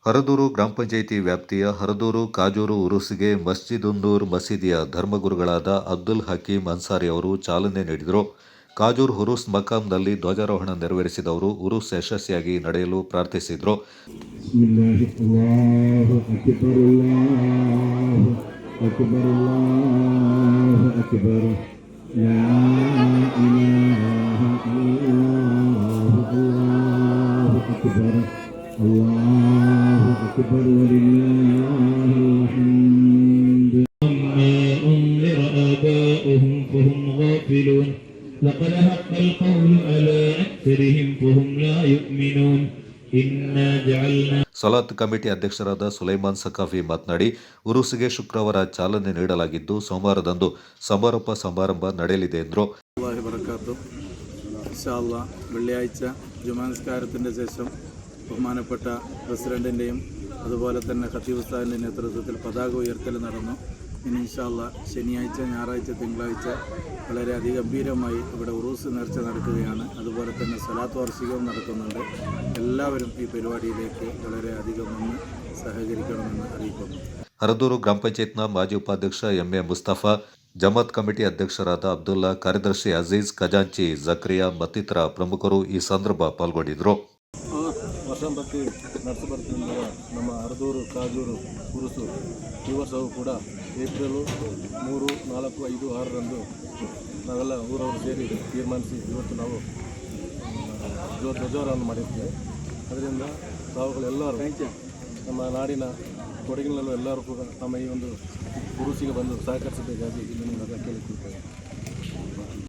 ಹರದೂರು ಗ್ರಾಮ ಪಂಚಾಯಿತಿ ವ್ಯಾಪ್ತಿಯ ಹರದೂರು ಕಾಜೂರು ಉರುಸಿಗೆ ಮಸ್ಜಿದುನ್ನೂರ್ ಮಸೀದಿಯ ಧರ್ಮಗುರುಗಳಾದ ಅಬ್ದುಲ್ ಹಕೀಂ ಅನ್ಸಾರಿ ಅವರು ಚಾಲನೆ ನೀಡಿದರು. ಕಾಜೂರು ಉರುಸ್ ಮಕಾಂನಲ್ಲಿ ಧ್ವಜಾರೋಹಣ ನೆರವೇರಿಸಿದವರು ಉರುಸ್ ಯಶಸ್ವಿಯಾಗಿ ನಡೆಯಲು ಪ್ರಾರ್ಥಿಸಿದರು. أكبر ولله الحمد. أما أنذر آباؤهم فهم غافلون لقد حق القول على أكثرهم فهم لا يؤمنون إنا جعلنا. ಸಲಾತ್ ಕಮಿಟಿ ಅಧ್ಯಕ್ಷರಾದ ಸುಲೈಮಾನ್ ಸಕಾಫಿ ಮಾತನಾಡಿ, ಉರುಸಿಗೆ ಶುಕ್ರವಾರ ಚಾಲನೆ ನೀಡಲಾಗಿದ್ದು ಸೋಮವಾರದಂದು ಸಮಾರೋಪ ಸಮಾರಂಭ ನಡೆಯಲಿದೆ ಎಂದರು. വെള്ളിയാഴ്ച ജുമാ നിസ്കാരത്തിൻ്റെ ശേഷം ബഹുമാനപ്പെട്ട പ്രസിഡന്റിൻ്റെയും അതുപോലെ തന്നെ ഖത്തീബ് ഉസ്താദിൻ്റെ നേതൃത്വത്തിൽ പതാക ഉയർത്തൽ നടന്നു. ഇനി ഇൻഷാ അല്ലാഹ് ശനിയാഴ്ച, ഞായറാഴ്ച, തിങ്കളാഴ്ച വളരെ അതിഗംഭീരമായി ഇവിടെ ഉറൂസ് നേർച്ച നടക്കുകയാണ്. അതുപോലെ തന്നെ സ്വലാത്ത് വാർഷികവും നടക്കുന്നുണ്ട്. എല്ലാവരും ഈ പരിപാടിയിലേക്ക് വളരെ അധികം വന്ന് സഹകരിക്കണമെന്ന് അറിയിക്കുന്നു. ಹರದೂರು ಗ್ರಾಮ ಪಂಚಾಯತ್ನ ಮಾಜಿ ಉಪಾಧ್ಯಕ್ಷ ಎಂ.ಎ. ಮುಸ್ತಫಾ, ಜಮಾತ್ ಕಮಿಟಿ ಅಧ್ಯಕ್ಷರಾದ ಅಬ್ದುಲ್ಲಾ, ಕಾರ್ಯದರ್ಶಿ ಅಜೀಜ್, ಖಜಾಂಚಿ ಜಕ್ರಿಯಾ ಮತ್ತಿತರ ಪ್ರಮುಖರು ಈ ಸಂದರ್ಭ ಪಾಲ್ಗೊಂಡಿದ್ದರು. ವರ್ಷಂಪ್ರತಿ ನಡೆಸಬರ್ತಿರುವ ನಮ್ಮ ಹರದೂರು ಕಾಜೂರು ಉರುಸು ಈ ವರ್ಷವೂ ಕೂಡ ಏಪ್ರಿಲ್ 3, 4, 5, 6ರಂದು ನಾವೆಲ್ಲ ಊರವರು ಸೇರಿ ತೀರ್ಮಾನಿಸಿ ಇವತ್ತು ನಾವು ಧ್ವಜಾರೋಹಣ ಮಾಡಿರ್ತೀವಿ. ಅದರಿಂದ ತಾವುಗಳೆಲ್ಲರೂ ನಮ್ಮ ನಾಡಿನ ಕೊಡಗಿನಲ್ಲೂ ಎಲ್ಲರೂ ಕೂಡ ನಮ್ಮ ಈ ಒಂದು ಉರುಸಿಗೆ ಬಂದು ಸಹಕರಿಸಬೇಕಾಗಿ ಇಲ್ಲಿ ಕೇಳಿಕೊಳ್ತೇವೆ.